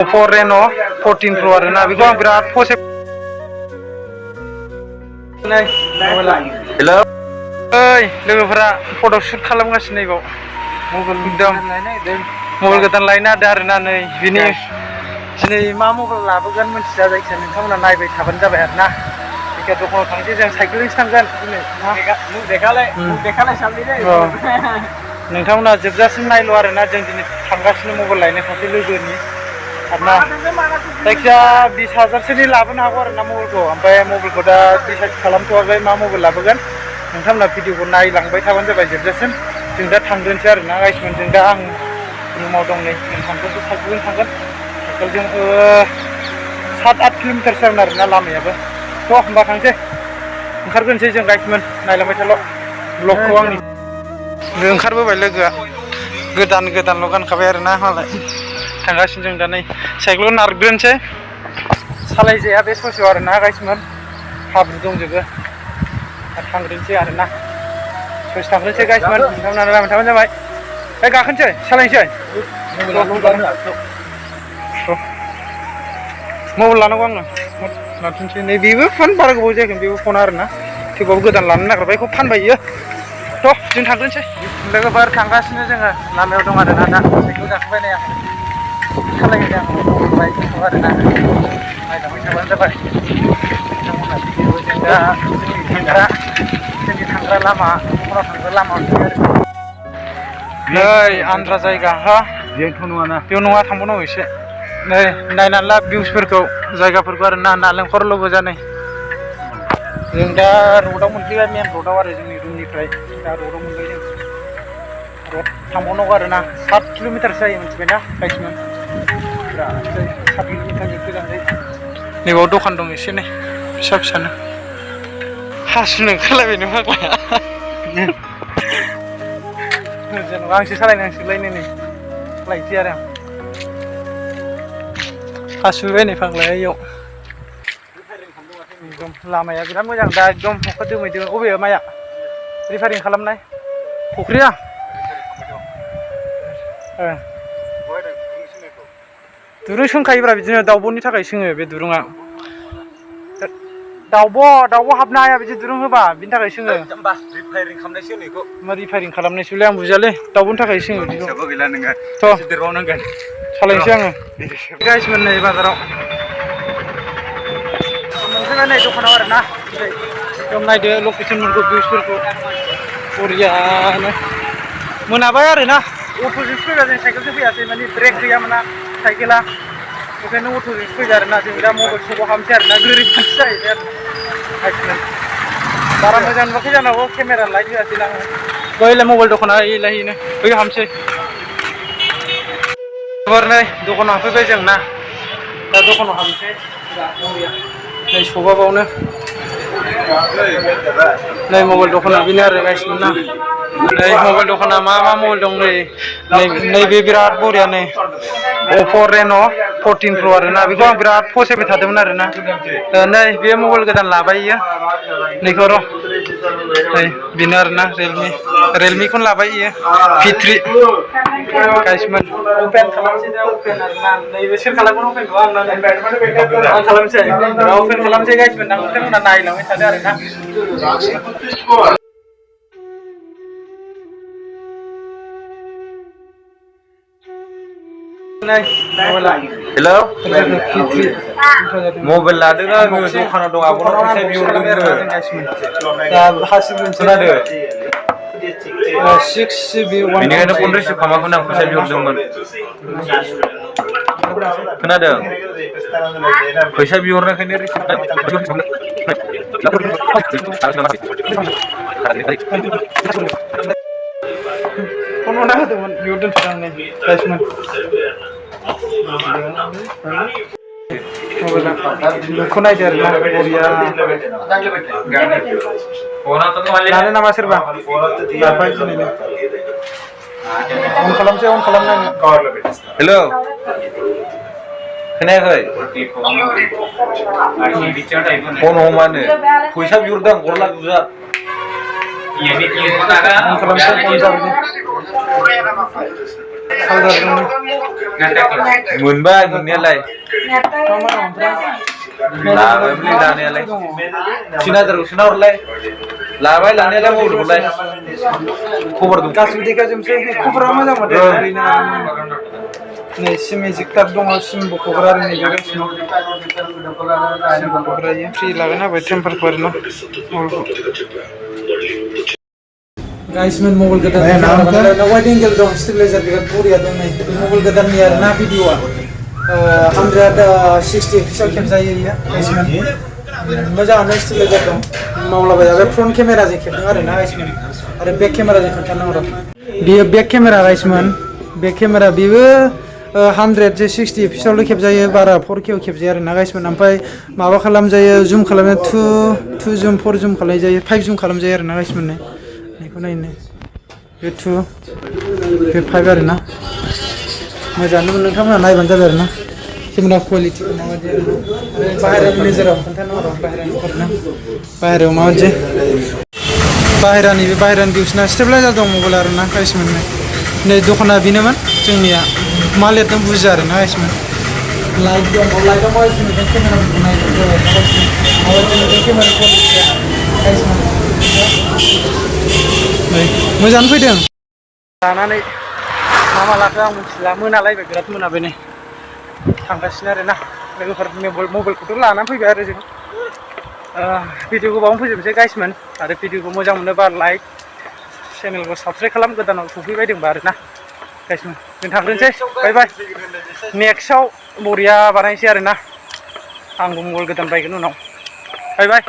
Oppo Reno 14 Pro आरोना बेखौ आं बिराद फसाय हेलौ ओइ लोगोफोरा फट' शुट खालामगासिनो नैबाव मबाइल गोदान लायनो नागिरदों आरोना नै बिनि दिनै मा मबाइल लाबोगोन मिथिया जायखिया नोंथांमोना नायबाय थाबानो जाबाय आरोना जायखिया दखानाव थांसै जों साइकेलजोंसो थांगोन दिनै नोंथांमोना जोबजासिम नायल' आरोना जों दिनै थांगासिनो मबाइल लायनो सासे लोगोनि आरोना जायखिया 20,000सोनि लाबोनो हागौ आरोना मबाइलखौ ओमफ्राय मबाइलखौ दा डिसाइड खालामथ'वाखै मा मबाइल लाबोगोन नोंथांमोना भिडिअखौ नायलांबाय थाबानो जाबाय जोबजासिम जों दा थांग्रोनोसै आरोना गाइसमोन जों दा आं रुमाव दं नै जों थांग्रोनोसै साइकेलजों थांगोन साइकेलजों 7-8 किल'मिटारसो जागोन आरोना लामायाबो थ' होमबा थांसै ओंखारग्रोनोसै जों गाइसमोन नायलांबाय थाल' ब्लगखौ आंनि ओंखारबोबाय लोगोआ गोदानल' गानखाबाय आरोना मालाय थांगासिनो जों दा नै साइकेलाव नारग्रोनोसै सालायजाया बे ससेयाव आरोना गाइसमोन हाब्रु दंजोबो थांग्रोनोसै आरोना ससे थांग्रोनोसै गाइसमोन नोंथांमोना नायबाय थाबानो जाबाय गाखोनोसै सालायनोसै मबाइल लानांगौ आंनो लाफिनसै नै बेबो फन बारा गोबाव जायाखै बेबो फना आरोना थेवबाबो गोदान लानो नागिरबाय बेखौ फानबाय इयो थ' जों थांग्रोनोसै लोगोफोर थांगासिनो जोङो लामायाव दं आरोना दा साइकेल गाखोबाय नै आं सालायहोदों आं मबाइल आरोना नायलांबाय थाबानो जाबाय नोंथांमोना भिडिअखौ जों दा जोंनि थांग्रा लामा दखानाव थांग्रा लामा नै आन्द्रा जायगा हा बेथ' नङाना बेयाव नङा थांबावनांगौ एसे नै नायनानै ला भिउसफोरखौ जायगाफोरखौ आरोना नालेंखरल' गोजा नै जों दा रडआव मोनफैबाय मेन रडआव आरो जोंनि रुमनिफ्राय दा रडआव मोनबाय जों रड थांबावनांगौ आरोना 7 किल'मिटारसो जायो मिथिबायना गाइसमोन बिराद जायो 7 किल'मिटार गोजान जायो नैबाव दखान दं एसे नै फिसा फिसानो हासुनो ओंखारलायबाय नों फाग्लाया जेनेबा आंसो सालायनांसिगोनलाय नै लायसै आरो आं हासुबाय नै फाग्लाया इयाव एकदम लामाया बिराद मोजां दा एकदम अखा दोमैदों अबे माया रिफारिं खालामनाय फुख्रिया दुरुं सोंखायोब्रा बिदिनो दाउब'नि थाखाय सोङो बे दुरुङा दाउब' हाबनो हाया बिदि दुरुं होबा बिनि थाखाय सोङो रिफाइरिं खालामनायसो बेखौ मा रिफाइरिं खालामनायसोलै आं बुजियालै दाउब'नि थाखाय सोङो बिदिखौ गैला नोङो थ' देरबावनांगोन सालायनोसै आङो गाइसमोन नै बाजाराव मोनफैबाय नै दखानाव आरोना एकदम नायदो लकेसनफोरखौ भिउसफोरखौ बरियानो मोनाबाय आरोना अट'जोंसो फैबाय जों साइकेलजों फैयासै माने ब्रेक गैयामोनना साइकेला बेखायनो अट'जोंसो फैदों आरोना जों दा मबाइल सपआव हाबनोसै आरोना गोरिब मानसि जाहैबाय आरो बारा मोजां नुवाखै जानांगौ केमेरा लाइट होआसै ना आङो बैलाय मबाइल दखाना एलायहैनो बैयाव हाबनोसै नै दखानाव हाबफैबाय जों ना दा दखानाव हाबनोसै नै सपआ बावनो नै मबाइल दखाना बेनो आरो गाइसमोन ना नै मबाइल दखाना मा मबाइल दं नैबे बिराद बरिया नै Oppo Reno 14 Pro आरोना बेखौ आं बिराद फसायबाय थादोंमोन आरोना नै बे मबाइल गोदान लाबाय इयो नैखौ र' नै बेनो आरोना रियेलमिखौनो लाबाय इयो P3 गाइसमोन अपेन खालामसै दा अपेन आरोना नैबे सोर खालामगोन अपेनखौ आं खालामसै अपेन खालामसै गाइसमोन नोंथांमोना नायलांबाय थादो आरोना हेलौ मबाइल लादों आङो दखानाव दं आब'नाव फैसा बिहरदोंमोन खोनादों बेनिखायनो फन रिसिभ खालामाखैमोन आं फैसा बिहरदोंमोन खोनादों फैसा बिहरनायखायनो रिसिभ फन हरना होदोंमोन बेयाव दोनथ'दों आं नै गाइसमोन बेखौ नायदो आरोना बरिया लानो नामा सोरबा लाबाय दिनैनो अन खालामनायनो हेलौ खोनायाखै फन हमानो फैसा बिहरदों आं गरला बुजा अन खालामसै मोनबाय मोननायालाय लाबायमोनलै लानायालाय 3000 सोना हरलाय लाबाय लानायालाय मबाइलखौलाय खबर दं गासिबो देखायजोबसै खबरा मोजां माथो ओरैनो नै सिम इजेक्टार दङ सिम बख'ग्रा आरो नै गासिनो सिम बख'ग्रा इयो फ्रि लागायना होबाय टेम्पारखौ आरो ना गाइसमोन मबाइल गोदान वाइड एंगेल दं स्टेबलाइजार बिराद बरिया दं नै मबाइल गोदाननि आरो ना भिडिअआ 160 पिक्सेल खेबजायो इयो गाइसमोन मोजाङानो स्टेबलाइजार दं मावलाबाया बे फ्रन्ट केमेराजों खेबदों आरो ना गाइसमोन आरो बेक केमेराजों खोन्थानांगौ र' बियो बेक केमेरा गाइसमोन बेक केमेरा बेबो 160 पिक्सेल खेबजायो बारा 4K खेबजायो आरो ना गाइसमोन ओमफ्राय माबा खालामजायो जुम खालामनो 2 जुम 4 जुम खालामजायो 5 जुम खालामजायो आरो ना गाइसमोन बेखौ नायनो बे 2 बे 5 आरो ना मोजाङानो नोंथांमोना नायबानो जाबाय आरो ना केमेरा क्वालिटिखौ माबायदि आरो बाहेरानि नोजोराव खोन्थानांगौ र' बाहेरायाव माबायदि बाहेरानि बे बाहेरानि भिउसना स्टेबलाइजार दं मबाइल आरो ना गाइसमोन नै दखाना बेनोमोन जोंनिया मा लिरदों बुजिया आरो ना गाइसमोन लाइट दं लाइटआव माबायदि नुदों केमेराफोरखौ नायबानो जाबाय माबायदि नुदों केमेरा क्वालिटिया गाइसमोन नै मोजाङानो फैदों लानानै मा लाखो आं मिथिला मोनालायबाय बिराद मोनाबाय नै थांगासिनो आरो ना लोगोफोर मबाइलखौथ' लानानै फैबाय आरो जों भिडिअखौ बावनो फोजोबनोसै गाइसमोन आरो भिडिअखौ मोजां मोनोबा लाइक चेनेलखौ साबस्क्राइब खालाम गोदानाव सफैबायदोंबा आरो ना गाइसमोन जों थांग्रोनोसै बाय बाय नेक्स्टआव बरिया बानायनोसै आरो ना आंबो मबाइल गोदान बायगोन उनाव बाय बाय